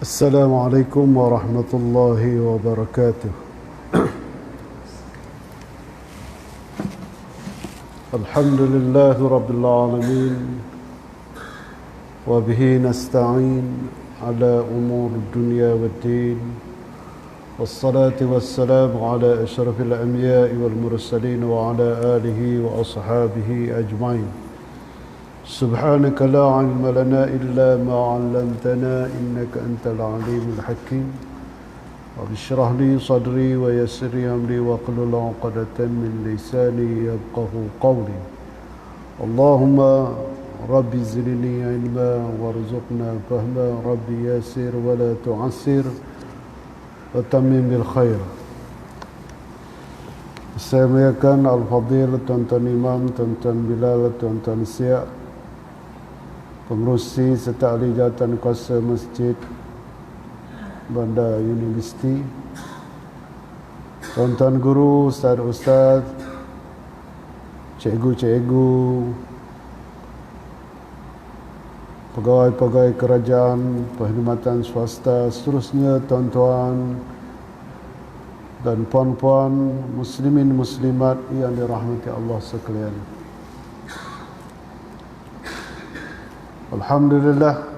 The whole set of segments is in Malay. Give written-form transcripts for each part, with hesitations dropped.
السلام عليكم ورحمة الله وبركاته. الحمد لله رب العالمين، وبه نستعين على أمور الدنيا والدين، والصلاة والسلام على أشرف الأنبياء والمرسلين وعلى آله وأصحابه أجمعين. سبحانك لا علم لنا إلا ما علمتنا إنك أنت العليم الحكيم. رب اشرح لي صدري ويسر لي أمري واحلل عقدة من لساني يفقهوا قولي. اللهم رب زدني علما وارزقنا فهما. رب يسر ولا تعسر وتمم بالخير. Saya muliakan Al-Fadhil Tuan-Tuan Imam, Tuan-Tuan Bilal, Tuan-Tuan Siak, pengerusi serta ahli jawatan kuasa Masjid Bandar Universiti, tuan-tuan guru, ustaz-ustaz, cikgu-cikgu, pegawai-pegawai kerajaan, perkhidmatan swasta, seterusnya tuan-tuan dan puan-puan, muslimin muslimat yang dirahmati Allah sekalian. Alhamdulillah,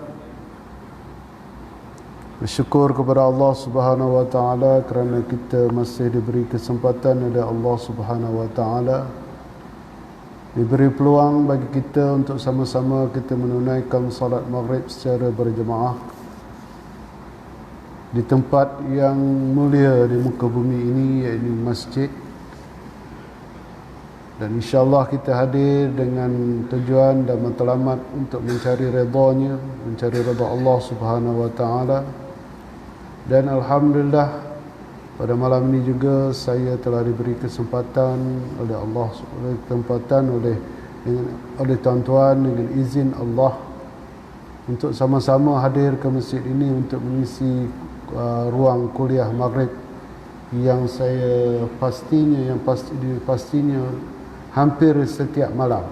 bersyukur kepada Allah Subhanahu wa taala kerana kita masih diberi kesempatan oleh Allah Subhanahu wa taala, diberi peluang bagi kita untuk sama-sama kita menunaikan salat maghrib secara berjemaah di tempat yang mulia di muka bumi ini, iaitu masjid. Dan insyaAllah kita hadir dengan tujuan dan matlamat untuk mencari redha-Nya, mencari redha Allah Subhanahu wa taala. Dan alhamdulillah, pada malam ini juga saya telah diberi kesempatan oleh Allah, oleh tuan-tuan dengan izin Allah untuk sama-sama hadir ke masjid ini untuk mengisi ruang kuliah maghrib yang pastinya hampir setiap malam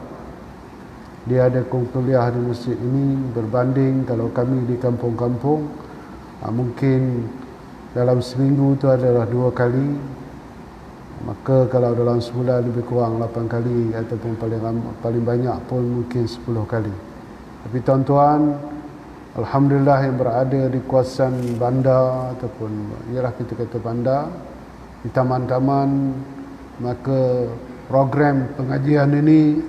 dia ada kuliah di masjid ini, berbanding kalau kami di kampung-kampung mungkin dalam seminggu itu adalah 2 kali, maka kalau dalam sebulan lebih kurang 8 kali, ataupun paling banyak pun mungkin 10 kali. Tapi tuan-tuan, alhamdulillah yang berada di kawasan bandar, ataupun ialah kita kata bandar, di taman-taman, maka program pengajian ini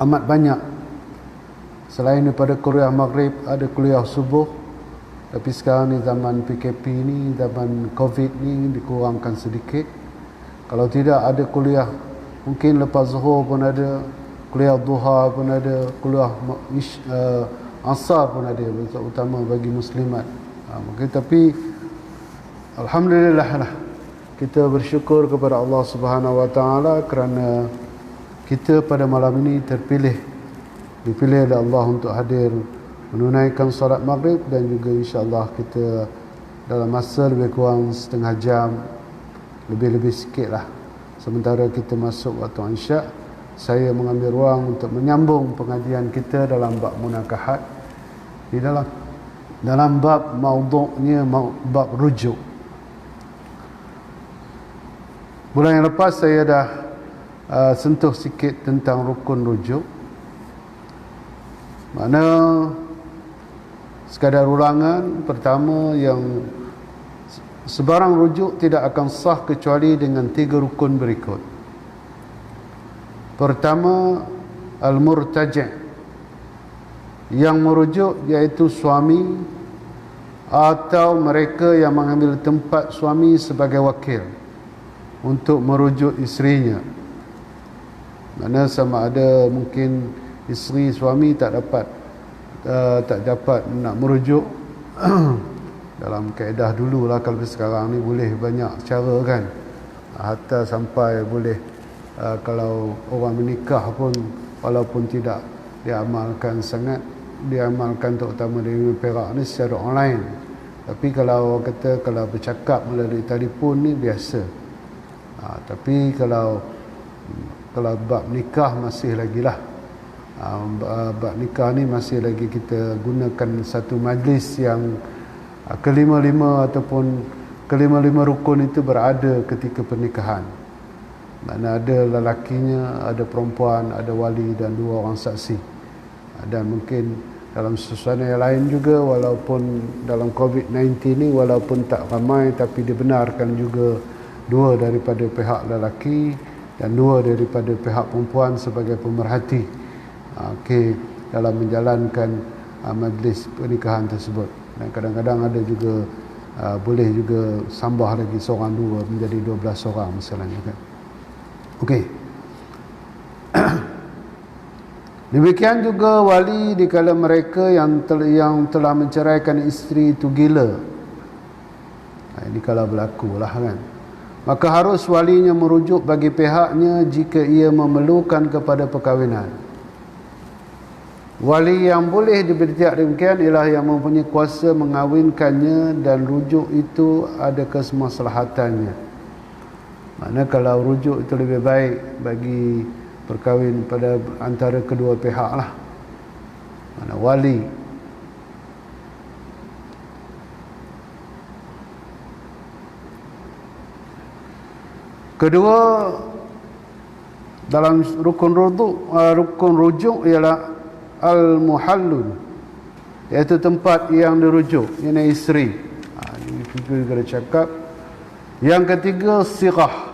amat banyak. Selain daripada kuliah maghrib, ada kuliah subuh. Tapi sekarang ni zaman PKP ni, zaman COVID ni dikurangkan sedikit. Kalau tidak, ada kuliah mungkin lepas zuhur pun ada, kuliah duha pun ada, kuliah asar pun ada, utama bagi muslimat. Tapi alhamdulillah lah, kita bersyukur kepada Allah Subhanahu wa taala kerana kita pada malam ini dipilih oleh Allah untuk hadir menunaikan solat maghrib, dan juga insya-Allah kita dalam masa lebih kurang setengah jam, lebih sikitlah, sementara kita masuk waktu isyak, saya mengambil ruang untuk menyambung pengajian kita dalam bab munakahat, di dalam bab maudhu'nya, bab rujuk. Bulan yang lepas saya dah sentuh sikit tentang rukun rujuk. Mana sekadar ulangan, pertama, yang sebarang rujuk tidak akan sah kecuali dengan 3 rukun berikut. Pertama, al-murtaji', yang merujuk iaitu suami atau mereka yang mengambil tempat suami sebagai wakil untuk merujuk isterinya. Mana sama ada mungkin isteri suami tak dapat nak merujuk dalam kaedah dululah. Kalau sekarang ni boleh banyak cara kan, hatta sampai boleh kalau orang menikah pun, walaupun tidak diamalkan terutama di Perak ni secara online, tapi kalau kata kalau bercakap melalui telefon ni biasa. Tapi kalau bab nikah masih lagi lah. bab nikah ni masih lagi kita gunakan satu majlis yang kelima-lima ataupun kelima-lima rukun itu berada ketika pernikahan. Mana ada lelakinya, ada perempuan, ada wali dan 2 orang saksi. Dan mungkin dalam suasana yang lain juga, walaupun dalam COVID-19 ni walaupun tak ramai, tapi dibenarkan juga 2 daripada pihak lelaki dan 2 daripada pihak perempuan sebagai pemerhati dalam menjalankan majlis pernikahan tersebut. Dan kadang-kadang ada juga boleh juga sambah lagi seorang 2 menjadi 12 orang misalnya kan. Okey. Demikian juga wali dikala mereka yang telah menceraikan isteri itu gila. Ini kalau berlaku lah kan. Maka harus walinya merujuk bagi pihaknya jika ia memerlukan kepada perkahwinan. Wali yang boleh diberitahu demikian ialah yang mempunyai kuasa mengawinkannya dan rujuk itu ada kesemaslahatannya. Mana kalau rujuk itu lebih baik bagi perkahwin pada antara kedua pihak lah. Mana wali. Kedua, dalam rukun rujuk ialah al-muhallul, iaitu tempat yang dirujuk, iaitu isteri. Ini kita kena cakap. Yang ketiga, sighah,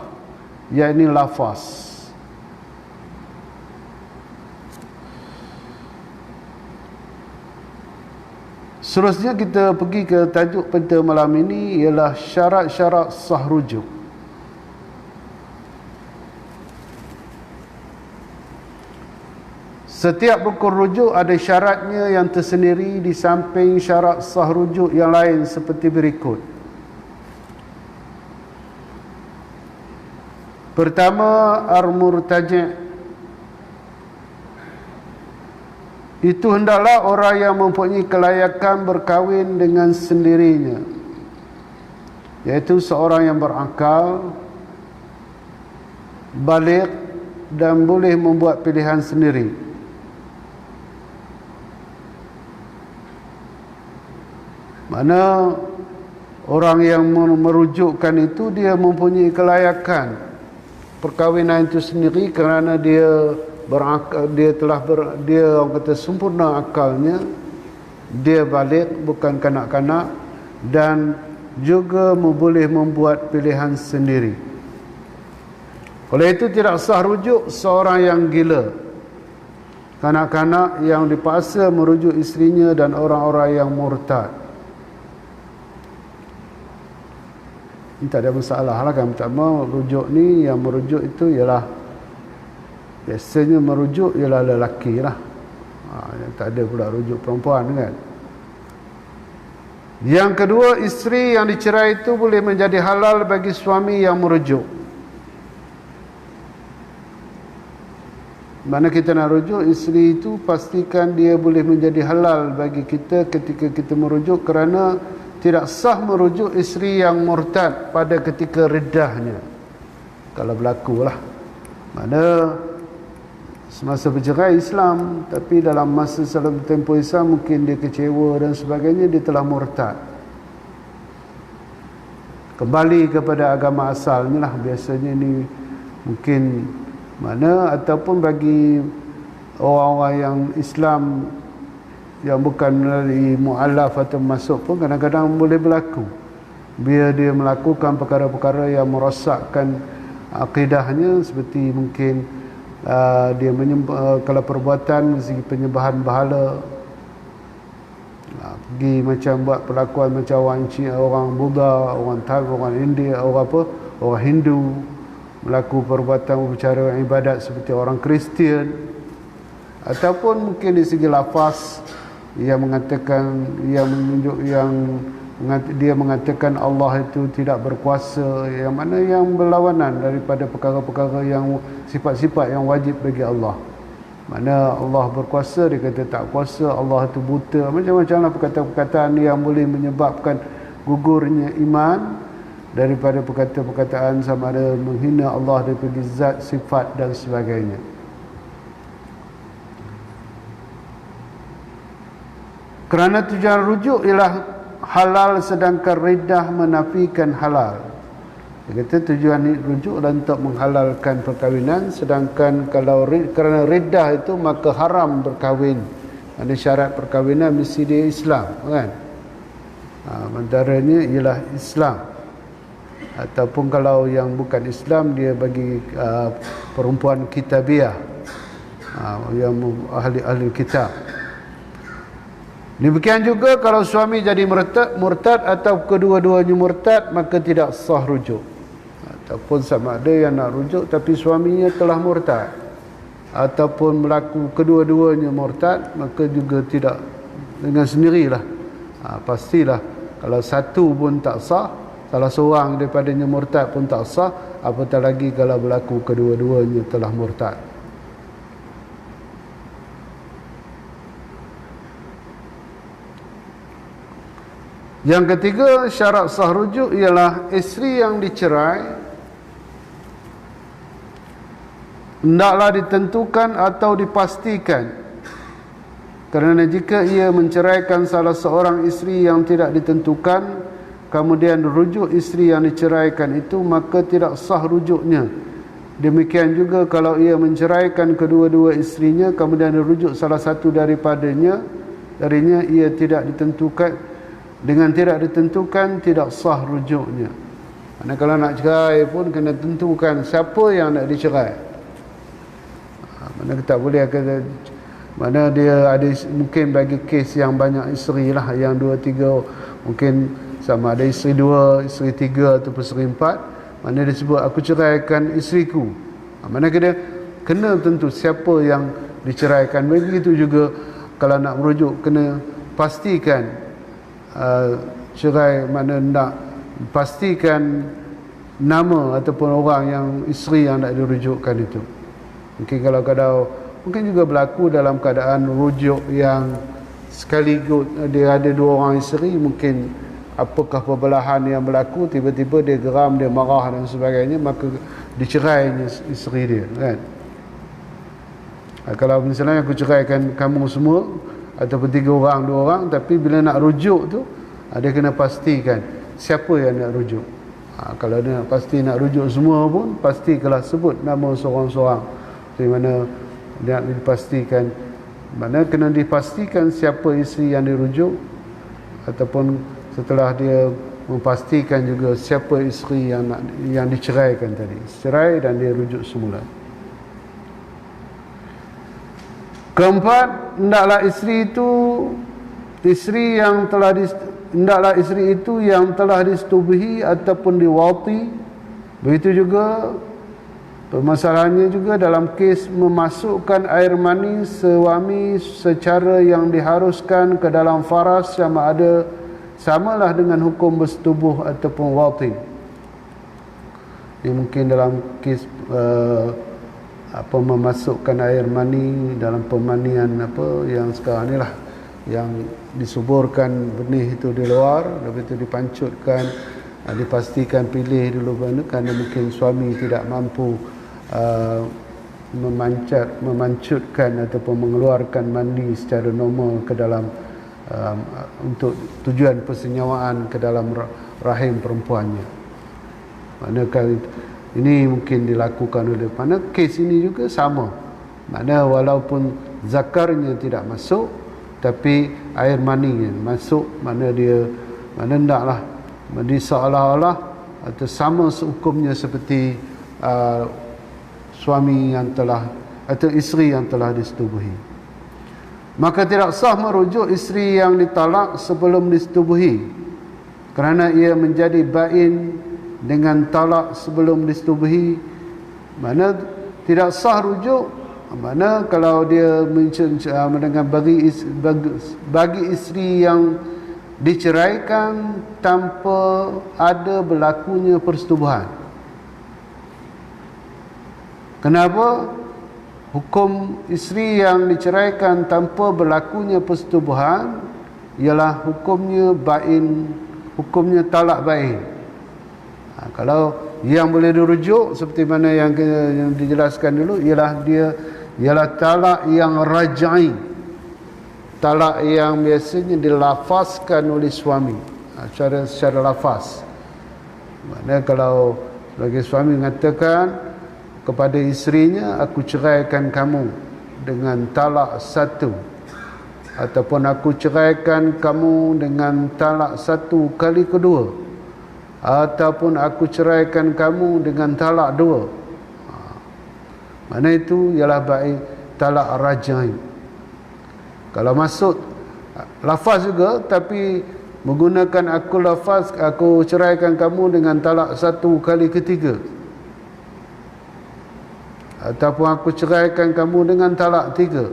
iaitu lafaz. Seterusnya kita pergi ke tajuk pada malam ini ialah syarat-syarat sah rujuk. Setiap rukun rujuk ada syaratnya yang tersendiri di samping syarat sah rujuk yang lain seperti berikut. Pertama, ar-murtaji'. Itu hendaklah orang yang mempunyai kelayakan berkahwin dengan sendirinya, iaitu seorang yang berakal, baligh dan boleh membuat pilihan sendiri. Mana orang yang merujukkan itu dia mempunyai kelayakan perkahwinan itu sendiri kerana dia berakal, dia orang kata sempurna akalnya, dia baligh bukan kanak-kanak dan juga boleh membuat pilihan sendiri. Oleh itu tidak sah rujuk seorang yang gila, kanak-kanak yang dipaksa merujuk isterinya dan orang-orang yang murtad. Ini tak ada masalah lah kan. Pertama, rujuk ni yang merujuk itu ialah biasanya merujuk ialah lelaki lah. Tak ada pula rujuk perempuan kan. Yang kedua, isteri yang dicerai itu boleh menjadi halal bagi suami yang merujuk. Mana kita nak rujuk isteri itu, pastikan dia boleh menjadi halal bagi kita ketika kita merujuk, kerana tidak sah merujuk isteri yang murtad pada ketika riddahnya. Kalau berlaku lah. Mana semasa bercerai Islam, tapi dalam masa dalam tempoh Islam mungkin dia kecewa dan sebagainya, dia telah murtad, kembali kepada agama asalnya lah. Biasanya ni mungkin mana, ataupun bagi orang-orang yang Islam yang bukan melalui mu'alaf atau masuk pun kadang-kadang boleh berlaku. Biar dia melakukan perkara-perkara yang merosakkan akidahnya, seperti mungkin dia kalau perbuatan segi penyembahan berhala, pergi macam buat perlakuan macam orang Buddha, orang Thai, orang India, orang Hindu, melakukan perbuatan upacara ibadat seperti orang Kristian, ataupun mungkin di segi lafaz yang mengatakan, yang menunjuk, dia mengatakan Allah itu tidak berkuasa, yang mana yang berlawanan daripada perkara-perkara yang sifat-sifat yang wajib bagi Allah. Mana Allah berkuasa, dia kata tak kuasa, Allah itu buta, macam-macam lah perkataan-perkataan yang boleh menyebabkan gugurnya iman, daripada perkataan-perkataan sama ada menghina Allah daripada zat, sifat dan sebagainya. Kerana tujuan rujuk ialah halal sedangkan riddah menafikan halal. Dia kata tujuan rujuk adalah untuk menghalalkan perkahwinan, sedangkan kalau kerana riddah itu maka haram berkahwin. Ada syarat perkahwinan mesti dia Islam, kan? Antaranya ialah Islam. Ataupun kalau yang bukan Islam, dia bagi perempuan kitabiah, yang ahli kitab. Demikian juga kalau suami jadi murtad atau kedua-duanya murtad, maka tidak sah rujuk. Ataupun sama ada yang nak rujuk tapi suaminya telah murtad, ataupun berlaku kedua-duanya murtad, maka juga tidak, dengan sendirilah. Pastilah kalau satu pun tak sah, salah seorang daripadanya murtad pun tak sah, apatah lagi kalau berlaku kedua-duanya telah murtad. Yang ketiga, syarat sah rujuk ialah isteri yang dicerai hendaklah ditentukan atau dipastikan. Kerana jika ia menceraikan salah seorang isteri yang tidak ditentukan, kemudian rujuk isteri yang diceraikan itu, maka tidak sah rujuknya. Demikian juga kalau ia menceraikan kedua-dua isterinya, kemudian rujuk salah satu darinya, ia tidak ditentukan. Dengan tidak ditentukan, tidak sah rujuknya. Karena kalau nak cerai pun kena tentukan siapa yang nak dicerai. Mana tak boleh kata, mana dia ada, mungkin bagi kes yang banyak isteri lah, yang 2-3, mungkin sama ada isteri 2, isteri 3 ataupun isteri 4, mana dia sebut aku ceraikan isteriku. Mana kena tentu siapa yang diceraikan. Begitu juga kalau nak merujuk, kena pastikan cerai, mana nak pastikan nama ataupun orang yang isteri yang nak dirujukkan itu. Mungkin kalau mungkin juga berlaku dalam keadaan rujuk yang sekaligus dia ada 2 orang isteri, mungkin apakah perbelahan yang berlaku, tiba-tiba dia geram, dia marah dan sebagainya, maka dicerainya isteri dia, kan? Kalau misalnya aku ceraikan kamu semua ataupun 3 orang, 2 orang, tapi bila nak rujuk tu, dia kena pastikan siapa yang nak rujuk. Kalau dia pasti nak rujuk semua pun, pastikanlah sebut nama seorang-seorang. Di mana dia nak dipastikan, mana kena dipastikan siapa isteri yang dirujuk, ataupun setelah dia memastikan juga siapa isteri yang diceraikan tadi, cerai dan dia rujuk semula. Keempat, hendaklah isteri itu yang telah disetubuhi ataupun diwati. Begitu juga permasalahannya juga dalam kes memasukkan air mani suami secara yang diharuskan ke dalam faras, samalah dengan hukum bersetubuh ataupun wati. Ini mungkin dalam kes memasukkan air mani dalam pemandian yang sekarang ni lah, yang disuburkan benih itu di luar, lepas itu dipancutkan, dipastikan pilih dulu kerana mungkin suami tidak mampu memancutkan ataupun mengeluarkan mandi secara normal ke dalam untuk tujuan persenyawaan ke dalam rahim perempuannya. Manakala ini mungkin dilakukan oleh, mana kes ini juga sama, mana walaupun zakarnya tidak masuk, tapi air maninya masuk, mana hendaklah seolah-olah atau sama hukumnya seperti suami yang telah atau isteri yang telah disetubuhi. Maka tidak sah merujuk isteri yang ditalak sebelum disetubuhi, kerana ia menjadi bain dengan talak sebelum disetubuhi. Mana tidak sah rujuk, mana kalau dia dengan bagi isteri yang diceraikan tanpa ada berlakunya persetubuhan. Kenapa? Hukum isteri yang diceraikan tanpa berlakunya persetubuhan ialah hukumnya bain, hukumnya talak bain. Kalau yang boleh dirujuk seperti mana yang dijelaskan dulu, ialah talak yang raj'i. talak yang biasanya dilafazkan oleh suami, secara lafaz. Maknanya kalau bagi suami mengatakan kepada isterinya, aku ceraikan kamu dengan talak satu, ataupun aku ceraikan kamu dengan talak satu kali kedua, ataupun aku ceraikan kamu dengan talak dua. Mana itu ialah baik talak rajai. Kalau masuk lafaz juga, tapi menggunakan aku lafaz, aku ceraikan kamu dengan talak satu kali ketiga, ataupun aku ceraikan kamu dengan talak tiga,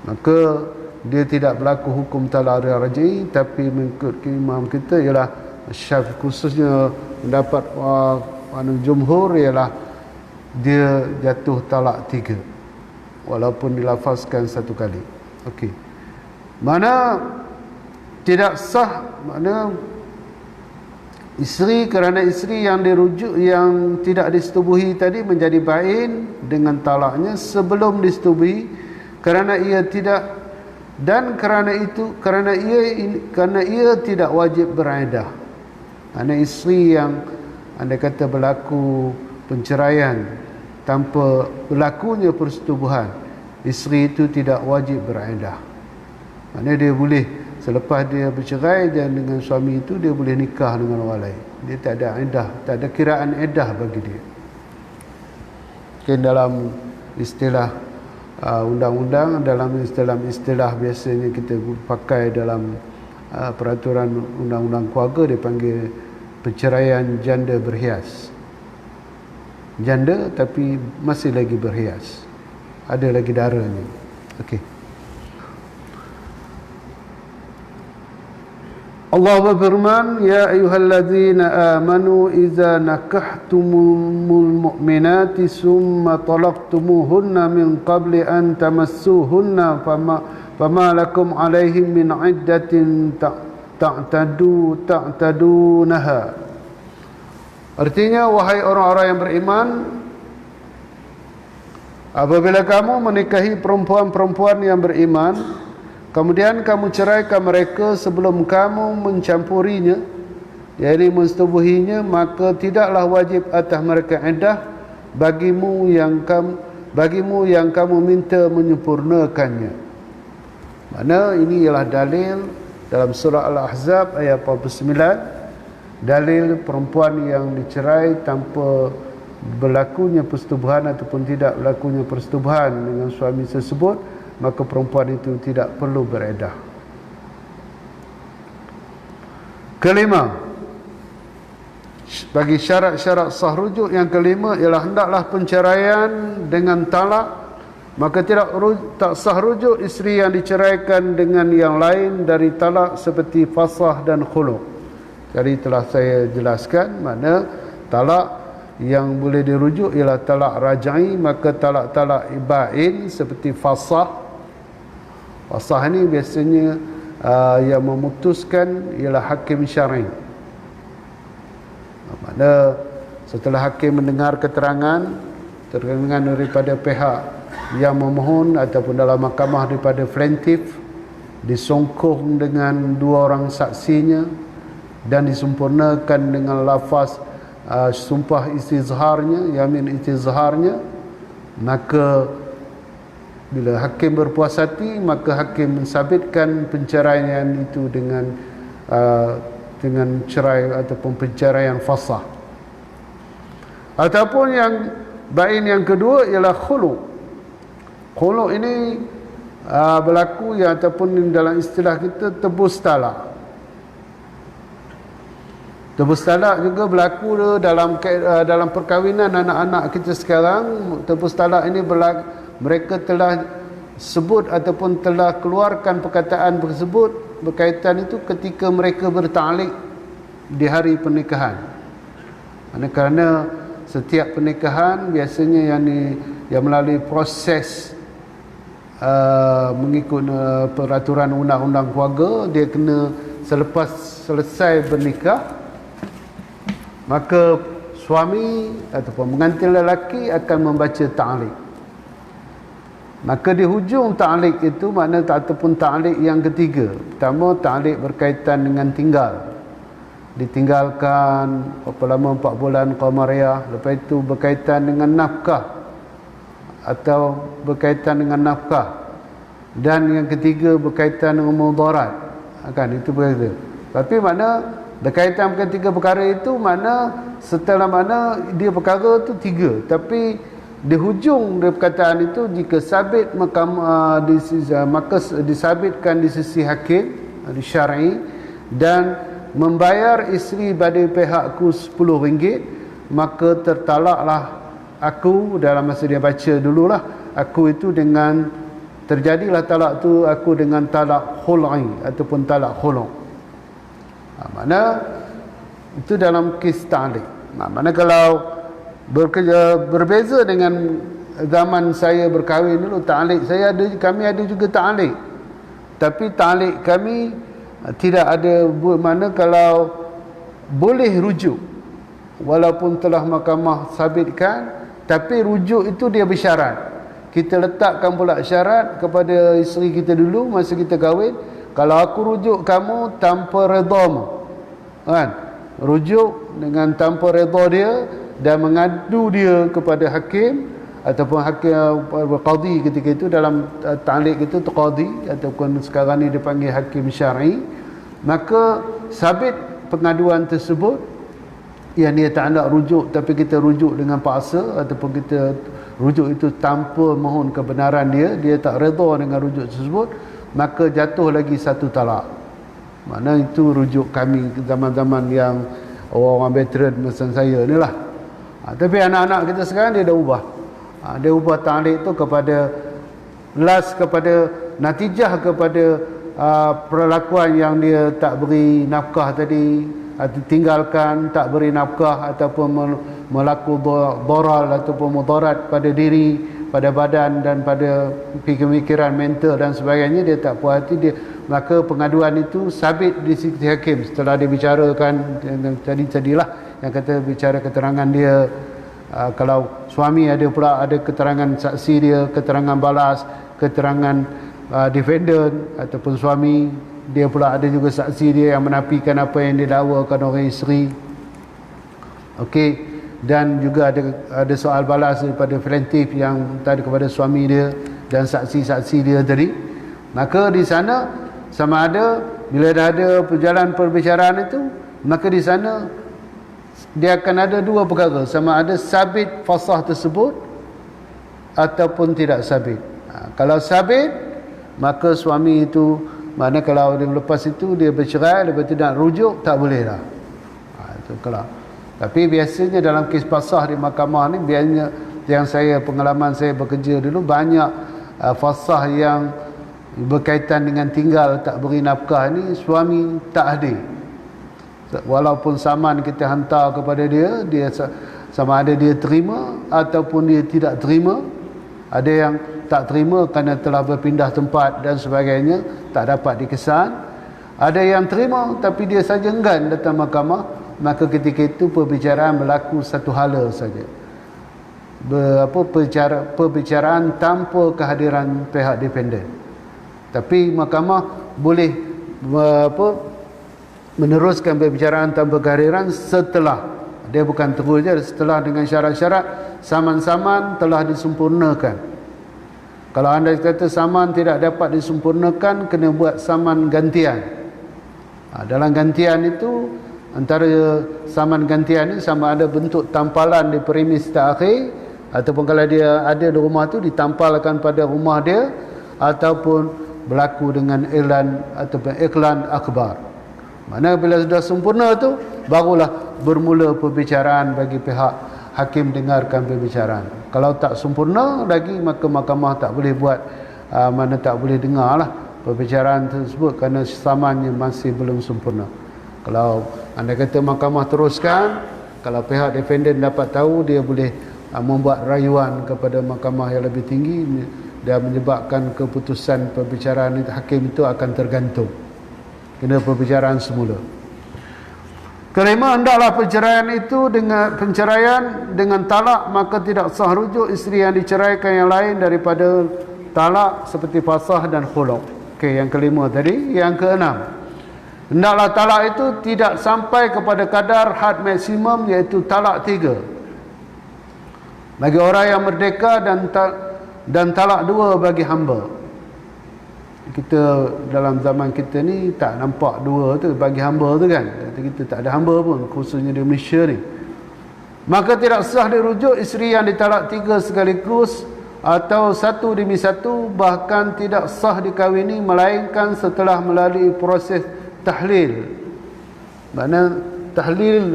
maka dia tidak berlaku hukum talak raj'i. Tapi mengikut imam kita ialah Syafi'i, khususnya pendapat jumhur, ialah dia jatuh talak tiga walaupun dilafazkan satu kali. Okey, mana tidak sah, mana isteri, kerana isteri yang dirujuk, yang tidak disetubuhi tadi menjadi bain dengan talaknya sebelum disetubuhi, kerana ia tidak, dan kerana ia tidak wajib beriddah. Mana isteri yang anda kata berlaku penceraian tanpa berlakunya persetubuhan, isteri itu tidak wajib beriddah. Maknanya dia boleh, selepas dia bercerai dan dengan suami itu, dia boleh nikah dengan orang lain. Dia tak ada iddah, tak ada kiraan iddah bagi dia. Mungkin dalam istilah undang-undang, dalam istilah biasanya kita pakai dalam peraturan undang-undang keluarga, dia panggil perceraian janda berhias. Janda tapi masih lagi berhias, ada lagi darahnya. Okey, Allah berfirman, ya ayyuhallazina amanu idza nakahtumul mu'minati summa talaqtumuhunna min qabli an tamassuhunna fama lakum alaihim min iddatin ta'tadunaha. Artinya, wahai orang-orang yang beriman, apabila kamu menikahi perempuan-perempuan yang beriman, kemudian kamu ceraikan mereka sebelum kamu mencampurinya, yakni mensetubuhinya, maka tidaklah wajib atas mereka iddah bagimu yang kamu minta menyempurnakannya. Mana ini ialah dalil dalam surah Al-Ahzab ayat 49, dalil perempuan yang dicerai tanpa berlakunya persetubuhan ataupun tidak berlakunya persetubuhan dengan suami tersebut, maka perempuan itu tidak perlu beriddah. Kelima, bagi syarat-syarat sah rujuk yang kelima ialah hendaklah penceraian dengan talak, maka tak sah rujuk isteri yang diceraikan dengan yang lain dari talak seperti fasah dan khulu'. Tadi telah saya jelaskan, mana talak yang boleh dirujuk ialah talak raj'i, maka talak-talak bain seperti fasah. Fasah ini biasanya yang memutuskan ialah hakim syar'i. Mana setelah hakim mendengar keterangan daripada pihak yang memohon ataupun dalam mahkamah daripada plaintiff, disongkong dengan dua orang saksinya dan disempurnakan dengan lafaz sumpah istizharnya, yamin istizharnya, maka bila hakim berpuas hati, maka hakim mensabitkan penceraian itu dengan cerai ataupun penceraian fasah. Ataupun yang bain yang kedua ialah khulu'. Khulu' ini berlaku ataupun dalam istilah kita tebus talak. Tebus talak juga berlaku dalam perkahwinan anak-anak kita sekarang. Tebus talak ini mereka telah sebut ataupun telah keluarkan perkataan tersebut berkaitan itu ketika mereka bertalik di hari pernikahan. Kerana setiap pernikahan biasanya yang melalui proses mengikut peraturan undang-undang keluarga, dia kena selepas selesai bernikah, maka suami ataupun pengantin lelaki akan membaca ta'liq. Maka di hujung ta'liq itu makna ataupun ta'liq yang ketiga. Pertama, ta'liq berkaitan dengan tinggal. Ditinggalkan berapa lama, 4 bulan qamariyah. Lepas itu berkaitan dengan nafkah atau berkaitan dengan nafkah. Dan yang ketiga berkaitan dengan mudarat. Kan itu berbeza. Tapi makna berkaitan dengan tiga perkara itu makna setelah mana dia perkara itu 3. Tapi di hujung dari perkataan itu jika sabit maka disabitkan di sisi hakim di syar'i dan membayar isteri pada pihakku RM10, maka tertalaklah aku. Dalam masa dia baca dululah, aku itu dengan terjadilah talak tu aku dengan talak khul'i ataupun talak khulu'. Mana itu dalam kes ta'liq. Mana kalau berbeza dengan zaman saya berkahwin dulu, ta'liq kami ada juga ta'liq. Tapi ta'liq kami tidak ada mana kalau boleh rujuk walaupun telah mahkamah sabitkan, tapi rujuk itu dia bersyarat. Kita letakkan pula syarat kepada isteri kita dulu masa kita kahwin, kalau aku rujuk kamu tanpa redamu, kan, rujuk dengan tanpa reda dia dan mengadu dia kepada hakim ataupun hakim qadi ketika itu. Dalam ta'liq itu qadi ataupun sekarang ni dipanggil hakim syar'i. Maka sabit pengaduan tersebut yang dia tak nak rujuk tapi kita rujuk dengan paksa ataupun kita rujuk itu tanpa mohon kebenaran dia tak reda dengan rujuk tersebut, maka jatuh lagi satu talak. Mana itu rujuk kami zaman-zaman yang orang-orang veteran macam saya ni lah. Tapi anak-anak kita sekarang dia dah ubah. Dia ubah ta'liq tu kepada kepada natijah kepada perlakuan yang dia tak beri nafkah tadi, atau tinggalkan, tak beri nafkah ataupun melaku daral ataupun mudarat pada diri, pada badan dan pada pemikiran mental dan sebagainya, dia tak puas hati dia, maka pengaduan itu sabit di sisi hakim setelah dia bicarakan tadilah yang kata bicara keterangan dia. Kalau suami ada pula ada keterangan saksi dia, keterangan balas, keterangan defendant ataupun suami dia pula ada juga saksi dia yang menafikan apa yang didakwakan oleh isteri. Okey, dan juga ada soal balas daripada plaintiff yang tadi kepada suami dia dan saksi-saksi dia tadi. Maka di sana sama ada bila dah ada perjalanan perbicaraan itu, maka di sana dia akan ada dua perkara, sama ada sabit fasah tersebut ataupun tidak sabit. Kalau sabit, maka suami itu, mana kalau dia lepas itu dia bercerai, lepas itu nak rujuk, tak boleh lah. Itu kalau. Tapi biasanya dalam kes fasah di mahkamah ni, biasanya yang pengalaman saya bekerja dulu, banyak fasah yang berkaitan dengan tinggal tak beri nafkah ni, suami tak hadir. Walaupun saman kita hantar kepada dia sama ada dia terima ataupun dia tidak terima. Ada yang tak terima kerana telah berpindah tempat dan sebagainya, tak dapat dikesan. Ada yang terima tapi dia saja enggan datang mahkamah, maka ketika itu perbicaraan berlaku satu hala saja. Perbicaraan tanpa kehadiran pihak defendant. Tapi mahkamah boleh meneruskan perbicaraan tanpa kehadiran setelah, dia bukan terus je, setelah dengan syarat-syarat saman-saman telah disempurnakan. Kalau anda kata saman tidak dapat disempurnakan, kena buat saman gantian. Dalam gantian itu, antara saman gantian ni sama ada bentuk tampalan di premis terakhir, ataupun kalau dia ada di rumah tu ditampalkan pada rumah dia, ataupun berlaku dengan iklan ataupun iklan akhbar. Mana bila sudah sempurna tu, barulah bermula perbicaraan bagi pihak hakim dengarkan perbicaraan. Kalau tak sempurna lagi, maka mahkamah tak boleh buat, mana tak boleh dengar lah perbicaraan tersebut kerana samannya masih belum sempurna. Kalau anda kata mahkamah teruskan, kalau pihak defendant dapat tahu, dia boleh membuat rayuan kepada mahkamah yang lebih tinggi dan menyebabkan keputusan perbicaraan hakim itu akan tergantung. Kena perbicaraan semula. Kelima, hendaklah perceraian itu dengan talak, maka tidak sah rujuk isteri yang diceraikan yang lain daripada talak seperti fasakh dan khulu'. Okey, yang kelima tadi. Yang keenam, hendaklah talak itu tidak sampai kepada kadar had maksimum, iaitu talak 3 bagi orang yang merdeka dan talak 2 bagi hamba. Kita dalam zaman kita ni tak nampak 2 tu bagi hamba tu kan. Kita tak ada hamba pun, khususnya di Malaysia ni. Maka tidak sah dirujuk isteri yang ditalak 3 sekaligus atau 1 demi 1, bahkan tidak sah dikahwini melainkan setelah melalui proses tahlil. Mana tahlil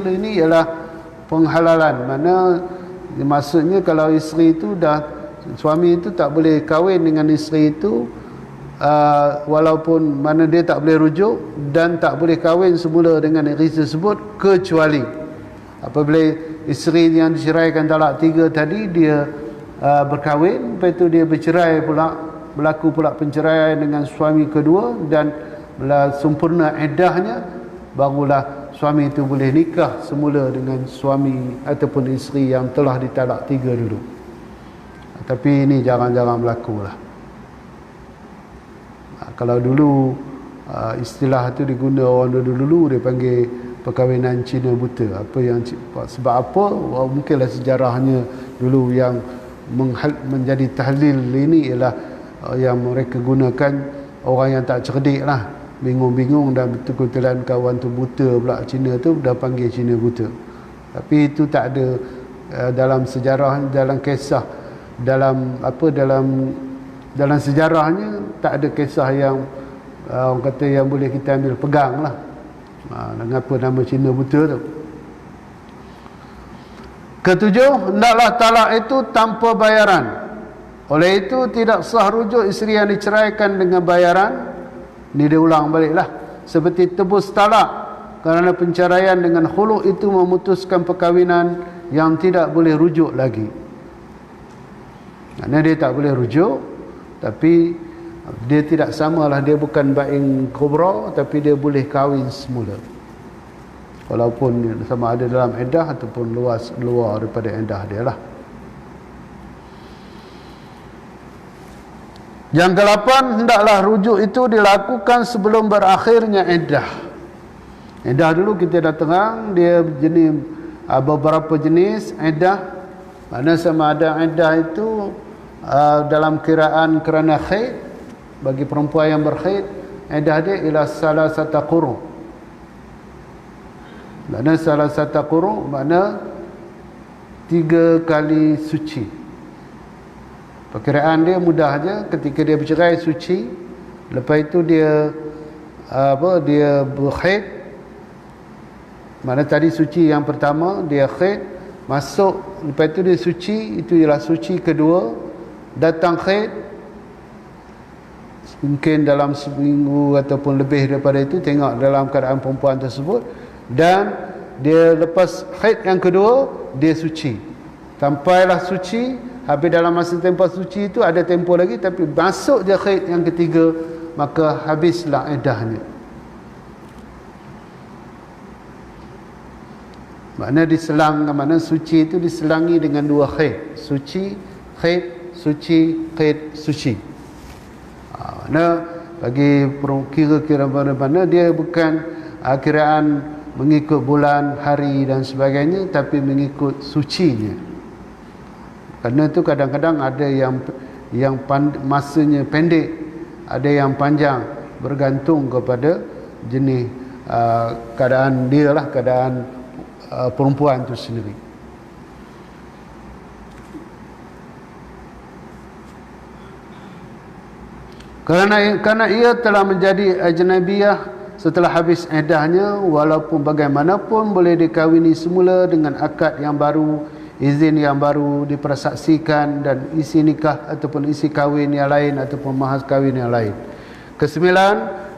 ini ialah penghalalan. Mana maksudnya kalau isteri itu suami itu tak boleh kahwin dengan isteri itu, walaupun mana dia tak boleh rujuk dan tak boleh kahwin semula dengan isteri tersebut, kecuali apabila isteri yang diceraikan talak 3 tadi dia berkahwin, lepas itu dia bercerai pula, berlaku pula penceraian dengan suami kedua dan sempurna iddahnya, barulah suami itu boleh nikah semula dengan suami ataupun isteri yang telah ditalak 3 dulu. Tapi ini jarang-jarang berlaku lah. Kalau dulu istilah tu diguna orang dulu, dia panggil perkahwinan Cina buta. Sebab apa? Mungkinlah sejarahnya dulu yang menjadi tahlil ini ialah yang mereka gunakan orang yang tak cerdik lah, bingung-bingung, dan betul-betulan kawan tu buta pula, Cina tu dah panggil Cina buta. Tapi itu tak ada dalam sejarah, dalam kisah, dalam sejarahnya tak ada kisah yang orang kata yang boleh kita ambil pegang lah. Mengapa nama Cina buta tu? Ketujuh, hendaklah talak itu tanpa bayaran. Oleh itu tidak sah rujuk isteri yang diceraikan dengan bayaran. Ni dia ulang baliklah. Seperti tebus talak, kerana penceraian dengan khulu' itu memutuskan perkahwinan yang tidak boleh rujuk lagi. Kerana dia tak boleh rujuk, tapi dia tidak samalah, dia bukan bain kubra, tapi dia boleh kahwin semula, walaupun sama ada dalam iddah ataupun luar daripada iddah dia lah. Yang ke-8, hendaklah rujuk itu dilakukan sebelum berakhirnya iddah. Iddah dulu kita dah terang, dia jenis beberapa jenis iddah. Mana sama ada iddah itu dalam kiraan kerana khaid, bagi perempuan yang berkhaid, iddah dia ialah salah satu quru'. Makna salah satu quru', makna 3 kali suci. Perkiraan dia mudah aja, ketika dia bercerai suci, lepas itu dia dia berkhaid. Mana tadi suci yang pertama, dia khaid, masuk, lepas itu dia suci, itu ialah suci kedua, datang khaid, mungkin dalam seminggu ataupun lebih daripada itu, tengok dalam keadaan perempuan tersebut, dan dia lepas haid yang kedua, dia suci, sampailah suci. Habis dalam masa tempoh suci itu ada tempoh lagi, tapi masuk dia haid yang ketiga, maka habislah iddahnya. Makna diselang, mana suci itu diselangi dengan 2 haid. Suci, haid, suci, haid, suci. Makna bagi kira-kira mana-mana, dia bukan kiraan mengikut bulan, hari dan sebagainya, tapi mengikut sucinya. Kerana itu kadang-kadang ada yang masanya pendek, ada yang panjang, bergantung kepada jenis keadaan dia lah, keadaan perempuan itu sendiri. Kerana ia telah menjadi ajnabiyah setelah habis iddahnya, walaupun bagaimanapun boleh dikahwini semula dengan akad yang baru, izin yang baru dipersaksikan, dan isi nikah ataupun isi kahwin yang lain ataupun mahar kahwin yang lain. Ke-9,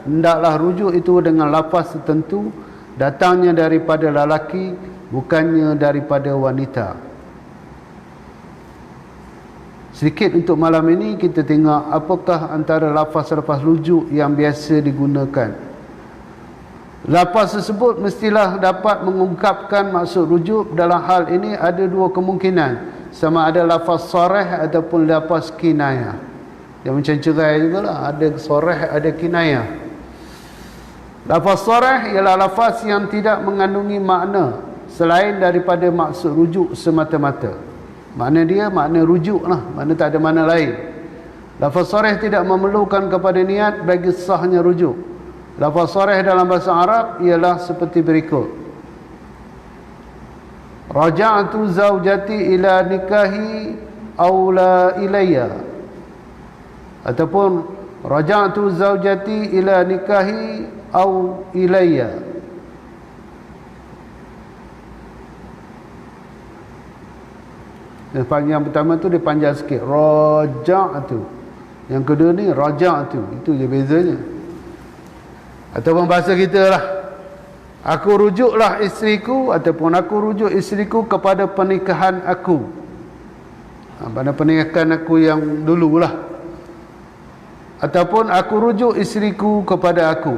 hendaklah rujuk itu dengan lafaz tertentu, datangnya daripada lelaki, bukannya daripada wanita. Sedikit untuk malam ini kita tengok apakah antara lafaz-lafaz rujuk yang biasa digunakan. Lafaz tersebut mestilah dapat mengungkapkan maksud rujuk. Dalam hal ini ada 2 kemungkinan. sama ada lafaz sarih ataupun lafaz kinayah. Dia macam cerai jugalah, ada sarih ada kinayah. Lafaz sarih ialah lafaz yang tidak mengandungi makna selain daripada maksud rujuk semata-mata. Makna dia makna rujuk lah, makna tak ada makna lain. Lafaz sarih tidak memerlukan kepada niat bagi sahnya rujuk. Lafaz sarih dalam bahasa Arab ialah seperti berikut: raja'tu zaujati ila nikahi aw la ilayya, ataupun raja'tu zaujati ila nikahi aw ilayya. Yang pertama tu dia panjang sikit, raja'tu. Yang kedua ni raja'tu, itu je bezanya. Ataupun bahasa kita lah, aku rujuklah isteriku, ataupun aku rujuk isteriku kepada pernikahan aku. Pada pernikahan aku yang dululah. Ataupun aku rujuk isteriku kepada aku.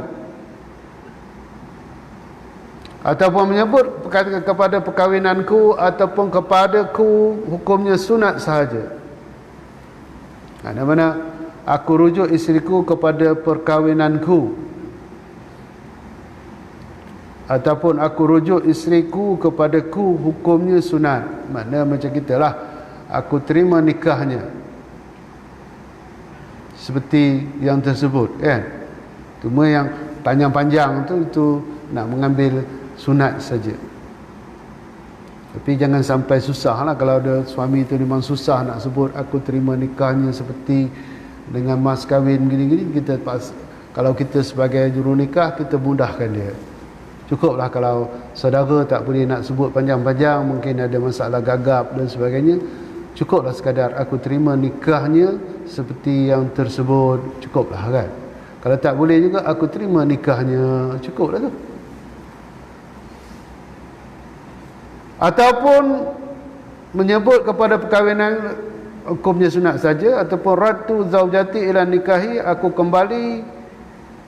Ataupun menyebut kepada perkahwinanku, ataupun kepadaku, hukumnya sunat sahaja. Ada mana aku rujuk isteriku kepada perkahwinanku, ataupun aku rujuk isteriku kepadaku, hukumnya sunat. Makna macam kita lah, aku terima nikahnya, seperti yang tersebut kan. Cuma yang panjang-panjang tu itu nak mengambil sunat saja. Tapi jangan sampai susah lah. Kalau ada suami tu memang susah nak sebut aku terima nikahnya seperti dengan mas kahwin gini-gini, kita kalau kita sebagai juru nikah, kita mudahkan dia. Cukuplah kalau saudara tak boleh nak sebut panjang-panjang, mungkin ada masalah gagap dan sebagainya, cukuplah sekadar aku terima nikahnya seperti yang tersebut, cukuplah kan. Kalau tak boleh juga aku terima nikahnya, cukuplah tu. Ataupun menyebut kepada perkahwinan, hukumnya sunat saja. Ataupun radtu zaujati ila nikahi, aku kembali,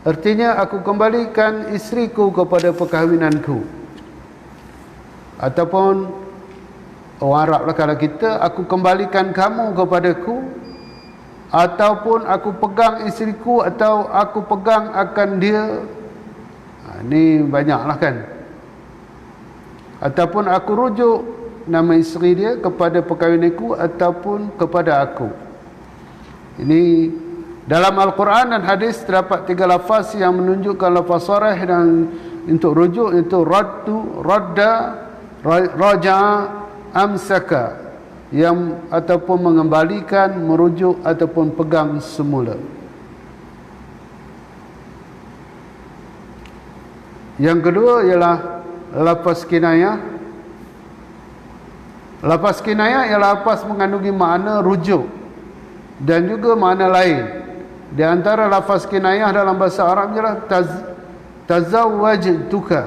artinya aku kembalikan isteriku kepada perkahwinanku. Ataupun orang Arab lah kalau kita, aku kembalikan kamu kepadaku, ataupun aku pegang isteriku, atau aku pegang akan dia. Ini banyaklah kan. Ataupun aku rujuk nama isteri dia kepada perkahwinanku, ataupun kepada aku. Ini dalam Al-Quran dan hadis terdapat 3 lafaz yang menunjukkan lafaz sarih dan untuk rujuk, itu raddu, radda, raja'a, amsaka, yang ataupun mengembalikan, merujuk ataupun pegang semula. Yang kedua ialah lafaz kinayah. Lafaz kinayah ialah lafaz mengandungi makna rujuk dan juga makna lain. Di antara lafaz kinayah dalam bahasa Arab ialah tazawwajtuka,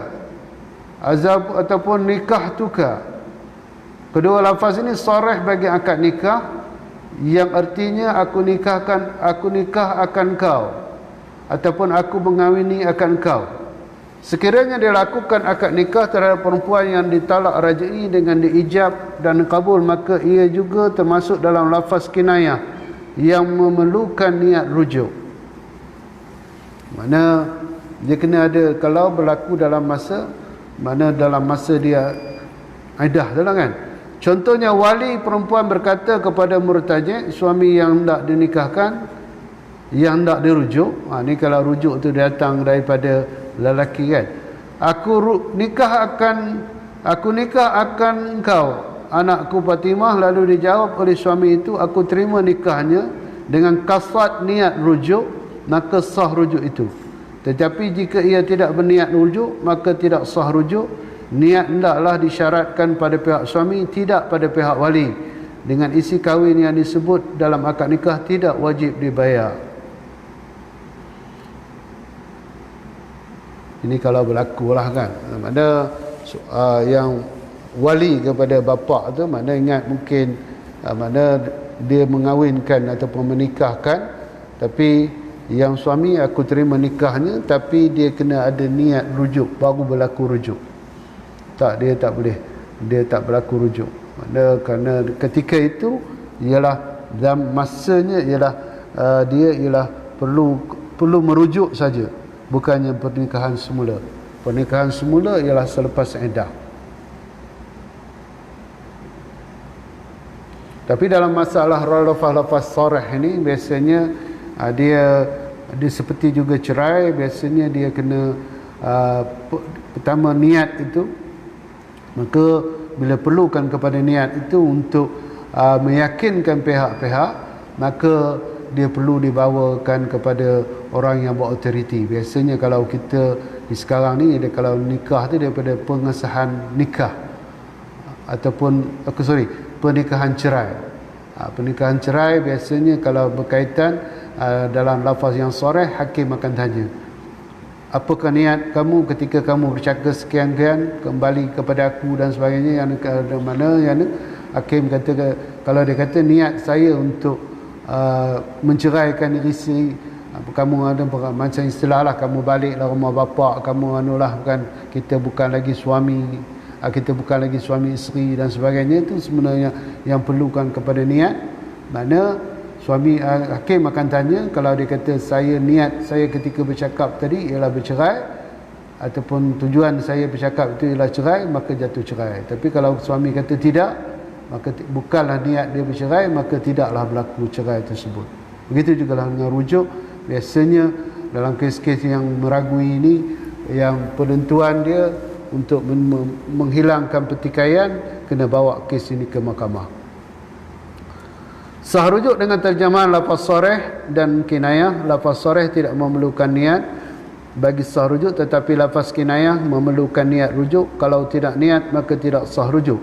azab ataupun nikahtuka. Kedua lafaz ini sarih bagi akad nikah, yang artinya aku nikah akan kau, ataupun aku mengawini akan kau. Sekiranya dia lakukan akad nikah terhadap perempuan yang ditalak raj'i dengan diijab dan kabul, maka ia juga termasuk dalam lafaz kinayah yang memerlukan niat rujuk. Mana dia kena ada, kalau berlaku dalam masa dia iddah dalam kan. Contohnya wali perempuan berkata kepada murtaji', suami yang hendak dinikahkan, yang hendak dirujuk. Ni kalau rujuk tu datang daripada lelaki kan. Aku nikah akan engkau, anakku Fatimah. Lalu dijawab oleh suami itu, aku terima nikahnya dengan kasad niat rujuk, maka sah rujuk itu. Tetapi jika ia tidak berniat rujuk, maka tidak sah rujuk. Niat hendaklah disyaratkan pada pihak suami, tidak pada pihak wali. Dengan isi kahwin yang disebut dalam akad nikah tidak wajib dibayar. Ini kalau berlaku lah kan. Mana yang wali kepada bapa tu, mana ingat mungkin mana dia mengawinkan ataupun menikahkan, tapi yang suami aku terima nikahnya, tapi dia kena ada niat rujuk baru berlaku rujuk. Tak, dia tak boleh, dia tak berlaku rujuk. Kerana ketika itu ialah masanya ialah dia ialah perlu merujuk saja, bukannya pernikahan semula. Pernikahan semula ialah selepas iddah. Tapi dalam masalah lafaz sarih ini biasanya dia seperti juga cerai, biasanya dia kena pertama niat itu. Maka bila perlukan kepada niat itu untuk meyakinkan pihak-pihak, maka dia perlu dibawakan kepada orang yang berautoriti. Biasanya kalau kita di sekarang ni, kalau nikah tu daripada pengesahan nikah ataupun pernikahan cerai. Pernikahan cerai biasanya kalau berkaitan dalam lafaz yang sharih, hakim akan tanya, apakah niat kamu ketika kamu bercakap sekian-kian kembali kepada aku dan sebagainya, yang mana yang hakim kata, kalau dia kata niat saya untuk menceraikan diri sendiri, kamu ada macam istilah lah, kamu baliklah rumah bapa kamu, bukan, kita bukan lagi suami, kita bukan lagi suami isteri dan sebagainya. Itu sebenarnya yang perlukan kepada niat. Mana suami hakim akan tanya, kalau dia kata niat saya ketika bercakap tadi ialah bercerai, ataupun tujuan saya bercakap itu ialah cerai, maka jatuh cerai. Tapi kalau suami kata tidak, maka bukanlah niat dia bercerai, maka tidaklah berlaku cerai tersebut. Begitu juga dengan rujuk. Biasanya dalam kes-kes yang meragui ini, yang penentuan dia untuk menghilangkan pertikaian, kena bawa kes ini ke mahkamah. Sah rujuk dengan terjemahan lafaz sarih dan kinayah. Lafaz sarih tidak memerlukan niat bagi sah rujuk, tetapi lafaz kinayah memerlukan niat rujuk. Kalau tidak niat, maka tidak sah rujuk.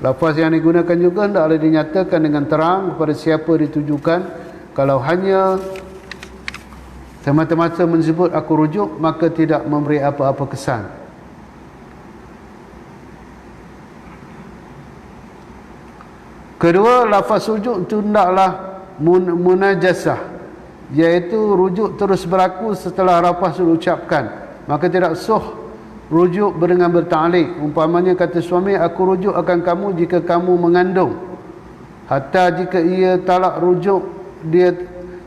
Lafaz yang digunakan juga hendaklah dinyatakan dengan terang kepada siapa ditujukan. Kalau hanya semata-mata menyebut aku rujuk, maka tidak memberi apa-apa kesan. Kedua, lafaz rujuk itu hendaklah munajasah, iaitu rujuk terus berlaku setelah lafaz diucapkan. Maka tidak sah rujuk dengan berta'liq. Umpamanya kata suami, aku rujuk akan kamu jika kamu mengandung. Hatta jika ia talak rujuk dia,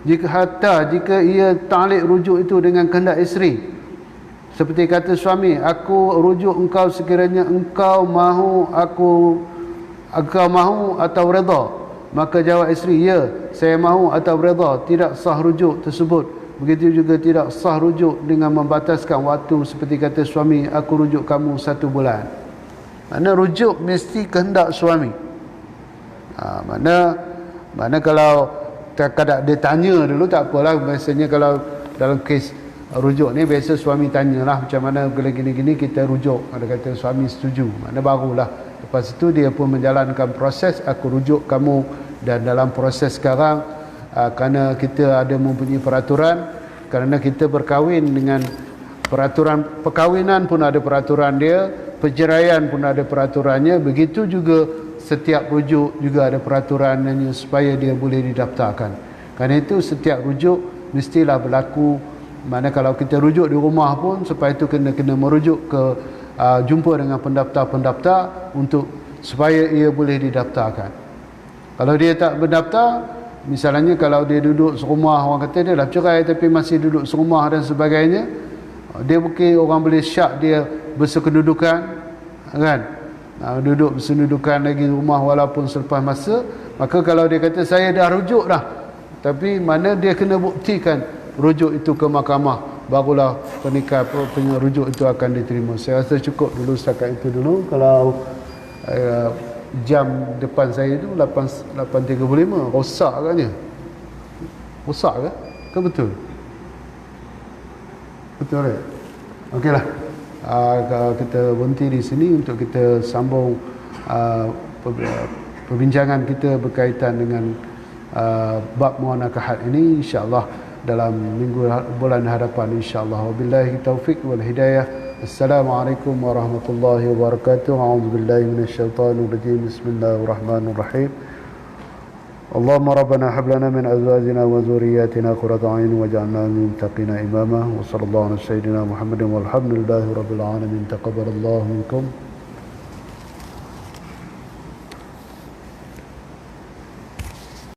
jika ia ta'liq rujuk itu dengan kehendak isteri. Seperti kata suami, aku rujuk engkau sekiranya engkau mahu atau redha. Maka jawab isteri, ya, saya mahu atau redha. Tidak sah rujuk tersebut. Begitu juga tidak sah rujuk dengan membataskan waktu, seperti kata suami, aku rujuk kamu 1 bulan. Mana rujuk mesti kehendak suami. Mana kalau kadang dia tanya dulu, tak apalah. Biasanya kalau dalam kes rujuk ni, biasa suami tanyalah macam mana gini-gini kita rujuk. Ada kata suami setuju, mana barulah lepas itu dia pun menjalankan proses, aku rujuk kamu. Dan dalam proses sekarang, kerana kita ada mempunyai peraturan, kerana kita berkahwin dengan peraturan perkahwinan pun ada peraturan dia, perceraian pun ada peraturannya. Begitu juga setiap rujuk juga ada peraturannya supaya dia boleh didaftarkan. Kerana itu setiap rujuk mestilah berlaku. Mana kalau kita rujuk di rumah pun, supaya itu kena merujuk ke jumpa dengan pendaftar-pendaftar untuk supaya ia boleh didaftarkan. Kalau dia tak berdaftar, misalnya kalau dia duduk serumah, orang kata dia dah cerai tapi masih duduk serumah dan sebagainya, dia mungkin orang boleh syak dia bersekedudukan, kan? Duduk bersekedudukan lagi rumah walaupun selepas masa. Maka kalau dia kata saya dah rujuk dah, tapi mana dia kena buktikan rujuk itu ke mahkamah, barulah pernikahan rujuk itu akan diterima. Saya rasa cukup dulu setakat itu dulu. Kalau jam depan saya itu 8.35, rosak agaknya. Rosak ke? Ke betul? Betul tak? Okeylah. Kita berhenti di sini untuk kita sambung perbincangan kita berkaitan dengan bab muanakahat ini, insya-Allah dalam bulan hadapan, insya-Allah. Wabillahi taufik wal hidayah. Assalamualaikum warahmatullahi wabarakatuh. A'udzubillahi minasyaitonir rajim. Bismillahirrahmanirrahim. Allahumma rabbana hab lana min azwajina wa dhurriyyatina qurrata a'yun waj'alna lil muttaqina imama. Wa sallallahu ala sayyidina Muhammadin walhamdulillahi rabbil alamin. Taqabbalallahu minkum.